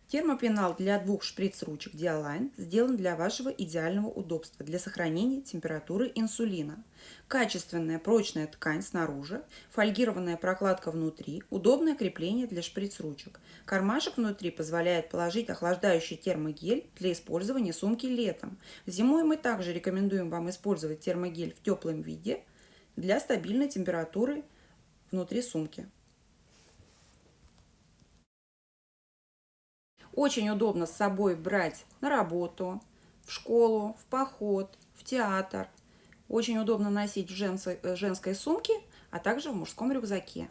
Термопенал для 2 шприц-ручек Диалайн сделан для вашего идеального удобства для сохранения температуры инсулина. Качественная прочная ткань снаружи, фольгированная прокладка внутри, удобное крепление для шприц-ручек. Кармашек внутри позволяет положить охлаждающий термогель для использования сумки летом. Зимой мы также рекомендуем вам использовать термогель в теплом виде для стабильной температуры внутри сумки. Очень удобно с собой брать на работу, в школу, в поход, в театр. Очень удобно носить в женской сумке, а также в мужском рюкзаке.